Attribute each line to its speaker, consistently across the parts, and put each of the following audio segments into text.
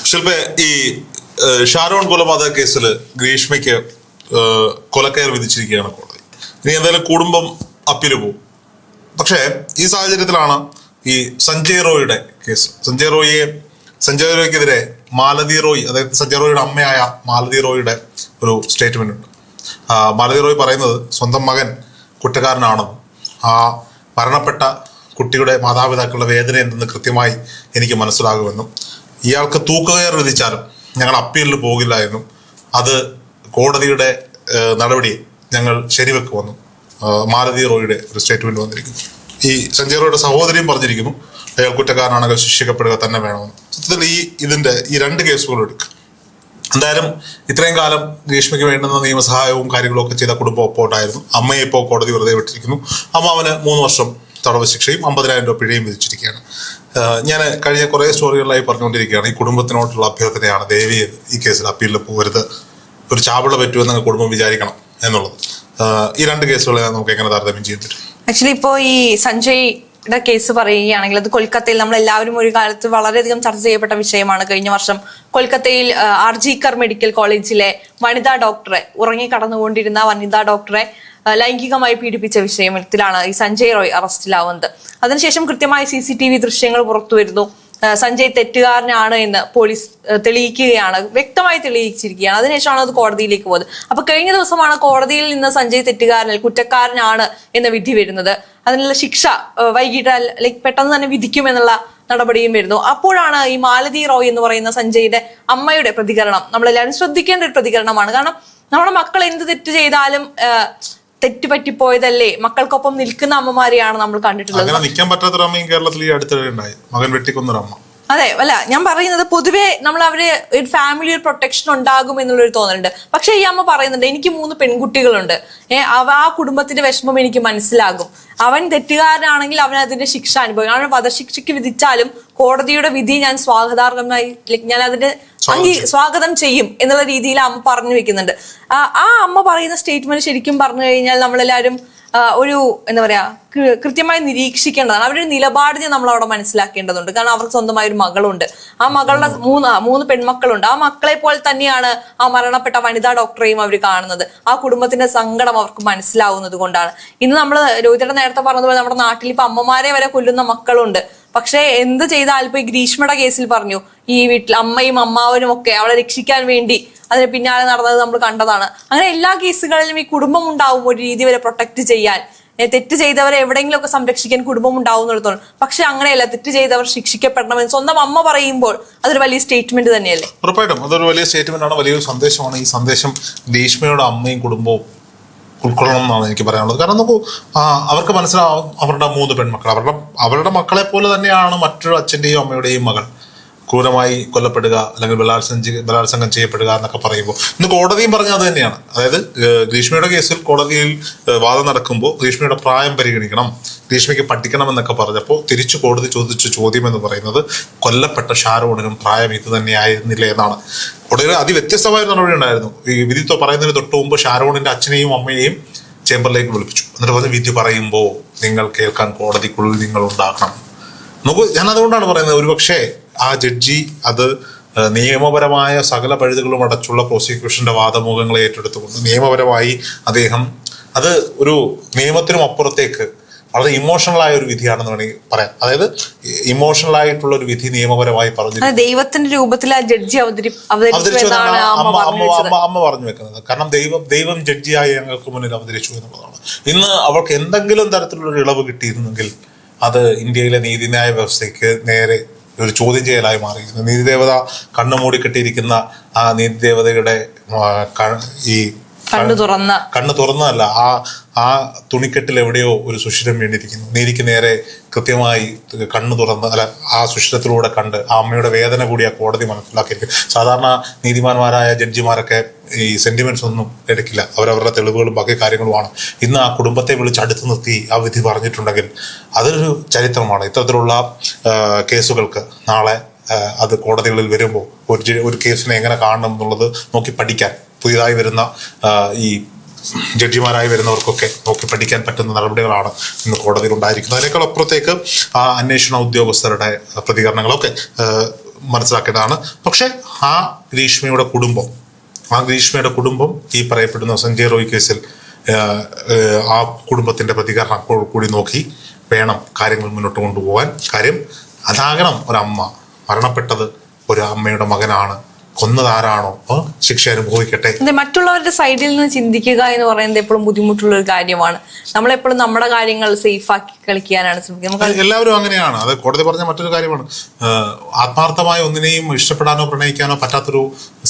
Speaker 1: ശില്പ ഈ ഷാരോൺ കൊലപാതക കേസിൽ ഗ്രീഷ്മയ്ക്ക് കൊലക്കയർ വിധിച്ചിരിക്കുകയാണ് കോടതി. ഇനി എന്തായാലും കുടുംബം അപ്പീല് പോകും. പക്ഷേ ഈ സാഹചര്യത്തിലാണ് ഈ സഞ്ജയ് റോയിയുടെ കേസ്. സഞ്ജയ് റോയ്ക്കെതിരെ മാലതി റോയ്, അതായത് സഞ്ജയ് റോയിയുടെ അമ്മയായ മാലതി റോയിയുടെ ഒരു സ്റ്റേറ്റ്മെന്റ് ഉണ്ട്. മാലതി റോയ് പറയുന്നത് സ്വന്തം മകൻ കുറ്റക്കാരനാണെന്നും ആ മരണപ്പെട്ട കുട്ടിയുടെ മാതാപിതാക്കളുടെ വേദന എന്തെന്ന് കൃത്യമായി എനിക്ക് മനസ്സിലാകുമെന്നും ഇയാൾക്ക് തൂക്കുകയർ വിധിച്ചാലും ഞങ്ങൾ അപ്പീലിൽ പോകില്ല എന്നും അത് കോടതിയുടെ നടപടി ഞങ്ങൾ ശരിവെക്കുമെന്നും മാലതി റോയിയുടെ ഒരു സ്റ്റേറ്റ്മെന്റ് വന്നിരിക്കുന്നു. ഈ സഞ്ജയ് റോയുടെ സഹോദരിയും പറഞ്ഞിരിക്കുന്നു അയാൾ കുറ്റക്കാരനാണെങ്കിൽ ശിക്ഷിക്കപ്പെടുക തന്നെ വേണമെന്ന്. സത്യത്തിൽ ഇതിന്റെ ഈ രണ്ട് കേസുകളും എടുക്കുക. എന്തായാലും ഇത്രയും കാലം ഗ്രീഷ്മയ്ക്ക് വേണ്ടുന്ന നിയമസഹായവും കാര്യങ്ങളും ഒക്കെ ചെയ്ത കുടുംബം ഒപ്പോട്ടായിരുന്നു. അമ്മയെ ഇപ്പോൾ കോടതി വെറുതെ വിട്ടിരിക്കുന്നു. അമ്മാവന് 3 വർഷം തടവ് ശിക്ഷയും 50,000 രൂപ പിഴയും വിധിച്ചിരിക്കുകയാണ്. ഞാൻ കഴിഞ്ഞ കുറേ സ്റ്റോറികളിലായി പറഞ്ഞുകൊണ്ടിരിക്കുകയാണ്, ഈ കുടുംബത്തിനോട്ടുള്ള അഭ്യർത്ഥനയാണ്, ദയവ് ഈ കേസിൽ അപ്പീലിൽ പോകരുത്, ഒരു ചാപിള പറ്റുമെന്ന് കുടുംബം വിചാരിക്കണം എന്നുള്ളത്. ഈ രണ്ട് കേസുകളെ നമുക്ക് എങ്ങനെ താരതമ്യം ചെയ്യാൻ പറ്റും?
Speaker 2: ആക്ച്വലി ഇപ്പോൾ ഈ സഞ്ജയുടെ കേസ് പറയുകയാണെങ്കിൽ അത് കൊൽക്കത്തയിൽ നമ്മൾ എല്ലാവരും ഒരു കാലത്ത് വളരെയധികം ചർച്ച ചെയ്യപ്പെട്ട വിഷയമാണ്. കഴിഞ്ഞ വർഷം കൊൽക്കത്തയിൽ ആർജിക്കർ മെഡിക്കൽ കോളേജിലെ വനിതാ ഡോക്ടറെ, ഉറങ്ങിക്കടന്നുകൊണ്ടിരുന്ന വനിതാ ഡോക്ടറെ ലൈംഗികമായി പീഡിപ്പിച്ച വിഷയത്തിലാണ് ഈ സഞ്ജയ് റോയ് അറസ്റ്റിലാവുന്നത്. അതിനുശേഷം കൃത്യമായി CCTV ദൃശ്യങ്ങൾ പുറത്തു വരുന്നു. സഞ്ജയ് തെറ്റുകാരനാണ് എന്ന് പോലീസ് തെളിയിക്കുകയാണ്, വ്യക്തമായി തെളിയിച്ചിരിക്കുകയാണ്. അതിനുശേഷമാണ് അത് കോടതിയിലേക്ക് പോകുന്നത്. അപ്പൊ കഴിഞ്ഞ ദിവസമാണ് കോടതിയിൽ നിന്ന് സഞ്ജയ് തെറ്റുകാരൻ, കുറ്റക്കാരനാണ് എന്ന വിധി വരുന്നത്. അതിനുള്ള ശിക്ഷ വൈകിട്ട് പെട്ടെന്ന് തന്നെ വിധിക്കുമെന്നുള്ള നടപടിയും വരുന്നു. അപ്പോഴാണ് ഈ മാലതി റോയ് എന്ന് പറയുന്ന സഞ്ജയുടെ അമ്മയുടെ പ്രതികരണം നമ്മളെല്ലാവരും ശ്രദ്ധിക്കേണ്ട ഒരു പ്രതികരണമാണ്. കാരണം നമ്മുടെ മക്കൾ എന്ത് തെറ്റ് ചെയ്താലും തെറ്റുപറ്റിപ്പോയതല്ലേ, മക്കൾക്കൊപ്പം നിൽക്കുന്ന അമ്മമാരെയാണ് നമ്മൾ കണ്ടിട്ടുള്ളത്.
Speaker 1: നിൽക്കാൻ പറ്റാത്തൊരു അമ്മയും കേരളത്തിൽ ഈ അടുത്തിടെ ഉണ്ടായി, മകൻ വെട്ടിക്കൊന്നൊരമ്മ. അതെ,
Speaker 2: അല്ല ഞാൻ പറയുന്നത് പൊതുവെ നമ്മൾ അവര് ഒരു ഫാമിലി ഒരു പ്രൊട്ടക്ഷൻ ഉണ്ടാകും എന്നുള്ളൊരു തോന്നലുണ്ട്. പക്ഷെ ഈ അമ്മ പറയുന്നുണ്ട്, എനിക്ക് 3 പെൺകുട്ടികളുണ്ട്, ആ കുടുംബത്തിന്റെ വിഷമം എനിക്ക് മനസ്സിലാകും. അവൻ തെറ്റുകാരനാണെങ്കിൽ അവൻ അതിന്റെ ശിക്ഷ അനുഭവിക്കും. അവൻ വധശിക്ഷയ്ക്ക് വിധിച്ചാലും കോടതിയുടെ വിധി ഞാൻ സ്വാഗതാർഹമായി, ഞാൻ അതിന്റെ സ്വാഗതം ചെയ്യും എന്നുള്ള രീതിയിൽ അമ്മ പറഞ്ഞു വെക്കുന്നുണ്ട്. ആ അമ്മ പറയുന്ന സ്റ്റേറ്റ്മെന്റ് ശരിക്കും പറഞ്ഞു കഴിഞ്ഞാൽ നമ്മളെല്ലാവരും ഒരു എന്താ പറയാ കൃത്യമായി നിരീക്ഷിക്കേണ്ടതാണ്. അവരുടെ നിലപാടിനെ നമ്മൾ അവിടെ മനസ്സിലാക്കേണ്ടതുണ്ട്. കാരണം അവർക്ക് സ്വന്തമായ ഒരു മകളുണ്ട്. ആ മകളുടെ 3 പെൺമക്കളുണ്ട്. ആ മക്കളെ പോലെ തന്നെയാണ് ആ മരണപ്പെട്ട വനിതാ ഡോക്ടറെയും അവർ കാണുന്നത്. ആ കുടുംബത്തിന്റെ സങ്കടം അവർക്ക് മനസ്സിലാവുന്നത് കൊണ്ടാണ്. ഇന്ന് നമ്മൾ രോഹിതയുടെ നേരത്തെ പറഞ്ഞതുപോലെ നമ്മുടെ നാട്ടിൽ ഇപ്പൊ അമ്മമാരെ വരെ കൊല്ലുന്ന മക്കളുണ്ട്. പക്ഷെ എന്ത് ചെയ്താലും ഇപ്പൊ ഈ ഗ്രീഷ്മയുടെ കേസിൽ പറഞ്ഞു, ഈ വീട്ടിൽ അമ്മയും അമ്മാവനും ഒക്കെ അവളെ രക്ഷിക്കാൻ വേണ്ടി അതിന് പിന്നാലെ നടന്നത് നമ്മൾ കണ്ടതാണ്. അങ്ങനെ എല്ലാ കേസുകളിലും ഈ കുടുംബം ഉണ്ടാവും ഒരു രീതി വരെ പ്രൊട്ടക്ട് ചെയ്യാൻ. തെറ്റ് ചെയ്തവരെ എവിടെയെങ്കിലും ഒക്കെ സംരക്ഷിക്കാൻ കുടുംബം ഉണ്ടാവുന്നിടത്തോളം. പക്ഷെ അങ്ങനെയല്ല, തെറ്റ് ചെയ്തവർ ശിക്ഷിക്കപ്പെടണമെന്ന് സ്വന്തം അമ്മ പറയുമ്പോൾ അതൊരു വലിയ സ്റ്റേറ്റ്മെന്റ് തന്നെയല്ലേ?
Speaker 1: ഉറപ്പായിട്ടും അതൊരു വലിയ സ്റ്റേറ്റ്മെന്റ് ആണ്, വലിയൊരു സന്ദേശമാണ്. ഈ സന്ദേശം ഗ്രീഷ്മയുടെ അമ്മയും കുടുംബവും ഉൾക്കൊള്ളണം എന്നാണ് എനിക്ക് പറയാനുള്ളത്. കാരണം നോക്കൂ, അവർക്ക് മനസ്സിലാവും അവരുടെ 3 പെൺമക്കൾ അവരുടെ മക്കളെ പോലെ തന്നെയാണ് മറ്റൊരു അച്ഛന്റെയും അമ്മയുടെയും മകൾ ക്രൂരമായി കൊല്ലപ്പെടുക അല്ലെങ്കിൽ ബലാത്സംഗം ചെയ്യപ്പെടുക എന്നൊക്കെ പറയുമ്പോൾ ഇന്ന് കോടതിയും പറഞ്ഞത് അത് തന്നെയാണ്. അതായത് ഗ്രീഷ്മയുടെ കേസിൽ കോടതിയിൽ വാദം നടക്കുമ്പോൾ ഗ്രീഷ്മയുടെ പ്രായം പരിഗണിക്കണം, ഗ്രീഷ്മയ്ക്ക് പഠിക്കണം എന്നൊക്കെ പറഞ്ഞപ്പോൾ തിരിച്ചു കോടതി ചോദിച്ച ചോദ്യം എന്ന് പറയുന്നത് കൊല്ലപ്പെട്ട ഷാരോണിനും പ്രായം ഇത് തന്നെയായിരുന്നില്ല എന്നാണ്. കോടതിയിൽ അതിവ്യത്യസ്തമായ നടപടി ഉണ്ടായിരുന്നു. ഈ വിധി പറയുന്നതിന് തൊട്ട് മുമ്പ് ഷാരോണിന്റെ അച്ഛനെയും അമ്മയെയും ചേംബറിലേക്ക് വിളിപ്പിച്ചു. എന്നിട്ട് പറഞ്ഞ് വിധി പറയുമ്പോൾ നിങ്ങൾ കേൾക്കാൻ കോടതിക്കുള്ളിൽ നിങ്ങൾ ഉണ്ടാകണം. നോക്കൂ, ഞാൻ അതുകൊണ്ടാണ് പറയുന്നത്, ഒരുപക്ഷെ ആ ജഡ്ജി അത് നിയമപരമായ സകല പഴുതുകളും അടച്ചുള്ള പ്രോസിക്യൂഷന്റെ വാദമുഖങ്ങളെ ഏറ്റെടുത്തുകൊണ്ട് നിയമപരമായി അദ്ദേഹം അത് ഒരു നിയമത്തിനും അപ്പുറത്തേക്ക് വളരെ ഇമോഷണൽ ആയ ഒരു വിധിയാണെന്ന് വേണമെങ്കിൽ പറയാം. അതായത് ഇമോഷണൽ ആയിട്ടുള്ള ഒരു വിധി നിയമപരമായി പറഞ്ഞു,
Speaker 2: ദൈവത്തിന്റെ രൂപത്തിൽ ആ ജഡ്ജി
Speaker 1: അമ്മ പറഞ്ഞു വെക്കുന്നത്. കാരണം ദൈവം ജഡ്ജിയായി ഞങ്ങൾക്ക് മുന്നിൽ അവതരിച്ചു എന്നുള്ളതാണ്. ഇന്ന് അവർക്ക് എന്തെങ്കിലും തരത്തിലുള്ള ഒരു ഇളവ് കിട്ടിയിരുന്നെങ്കിൽ അത് ഇന്ത്യയിലെ നീതിന്യായ വ്യവസ്ഥയ്ക്ക് നേരെ ഒരു ചോദ്യം ചെയ്യലായി മാറിയിരുന്നു. നീതിദേവത കണ്ണു മൂടിക്കെട്ടിയിരിക്കുന്ന ആ നീതിദേവതയുടെ ഈ കണ്ണ് തുറന്നതല്ല, ആ തുണിക്കെട്ടിൽ എവിടെയോ ഒരു സുഷിരം വീണിരിക്കുന്നു. നീതിക്ക് നേരെ കൃത്യമായി കണ്ണ് തുറന്ന് ആ സുഷിരത്തിലൂടെ കണ്ട് ആ അമ്മയുടെ വേദന കൂടി ആ കോടതി മനസ്സിലാക്കിയിരിക്കും. സാധാരണ നീതിമാന്മാരായ ജഡ്ജിമാരൊക്കെ ഈ സെന്റിമെന്റ്സ് ഒന്നും എടുക്കില്ല, അവരവരുടെ തെളിവുകളും ബാക്കി കാര്യങ്ങളുമാണ്. ഇന്ന് ആ കുടുംബത്തെ വിളിച്ച് അടുത്ത് നിർത്തി ആ വിധി പറഞ്ഞിട്ടുണ്ടെങ്കിൽ അതൊരു ചരിത്രമാണ്. ഇത്തരത്തിലുള്ള കേസുകൾക്ക് നാളെ അത് കോടതികളിൽ വരുമ്പോൾ ഒരു കേസിനെ എങ്ങനെ കാണണം എന്നുള്ളത് നോക്കി പഠിക്കാൻ പുതിയതായി വരുന്ന ഈ ജഡ്ജിമാരായി വരുന്നവർക്കൊക്കെ നോക്കി പഠിക്കാൻ പറ്റുന്ന നടപടികളാണ് ഇന്ന് കോടതിയിൽ ഉണ്ടായിരിക്കുന്നത്. അതിനേക്കാൾ അപ്പുറത്തേക്ക് ആ അന്വേഷണ ഉദ്യോഗസ്ഥരുടെ പ്രതികരണങ്ങളൊക്കെ മനസ്സിലാക്കേണ്ടതാണ്. പക്ഷെ ആ ഗ്രീഷ്മയുടെ കുടുംബം ഈ പറയപ്പെടുന്ന സഞ്ജയ് റോയ് കേസിൽ ആ കുടുംബത്തിന്റെ പ്രതികരണം കൂടി നോക്കി വേണം കാര്യങ്ങൾ മുന്നോട്ട് കൊണ്ടുപോകാൻ. കാര്യം അതാകണം ഒരമ്മ. മരണപ്പെട്ടത് ഒരു അമ്മയുടെ മകനാണ്, കൊന്നതാരാണോ ശിക്ഷ അനുഭവിക്കട്ടെ.
Speaker 2: മറ്റുള്ളവരുടെ സൈഡിൽ നിന്ന് ചിന്തിക്കുക എന്ന് പറയുന്നത് എപ്പോഴും ബുദ്ധിമുട്ടുള്ള ഒരു കാര്യമാണ്. നമ്മളെപ്പോഴും നമ്മുടെ കാര്യങ്ങൾ സേഫ് ആക്കി കളിക്കാനാണ് ശ്രമിക്കുന്നത്.
Speaker 1: എല്ലാവരും അങ്ങനെയാണ്. അത് കോടതി പറഞ്ഞ മറ്റൊരു കാര്യമാണ്. ആത്മാർത്ഥമായ ഒന്നിനെയും ഇഷ്ടപ്പെടാനോ പ്രണയിക്കാനോ പറ്റാത്തൊരു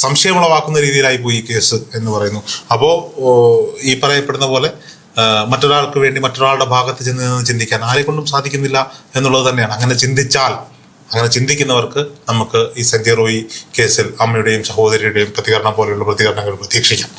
Speaker 1: സംശയമുളവാക്കുന്ന രീതിയിലായി പോയി ഈ കേസ് എന്ന് പറയുന്നു. അപ്പോ ഈ പറയപ്പെടുന്ന പോലെ മറ്റൊരാൾക്ക് വേണ്ടി മറ്റൊരാളുടെ ഭാഗത്ത് ചെന്ന് നിന്ന് ചിന്തിക്കാൻ ആരെക്കൊണ്ടും സാധിക്കുന്നില്ല എന്നുള്ളത് തന്നെയാണ്. അങ്ങനെ ചിന്തിക്കുന്നവർക്ക് നമുക്ക് ഈ സഞ്ജയ് റോയ് കേസിൽ അമ്മയുടെയും സഹോദരിയുടെയും പ്രതികരണം പോലെയുള്ള പ്രതികരണങ്ങൾ പ്രതീക്ഷിക്കാം.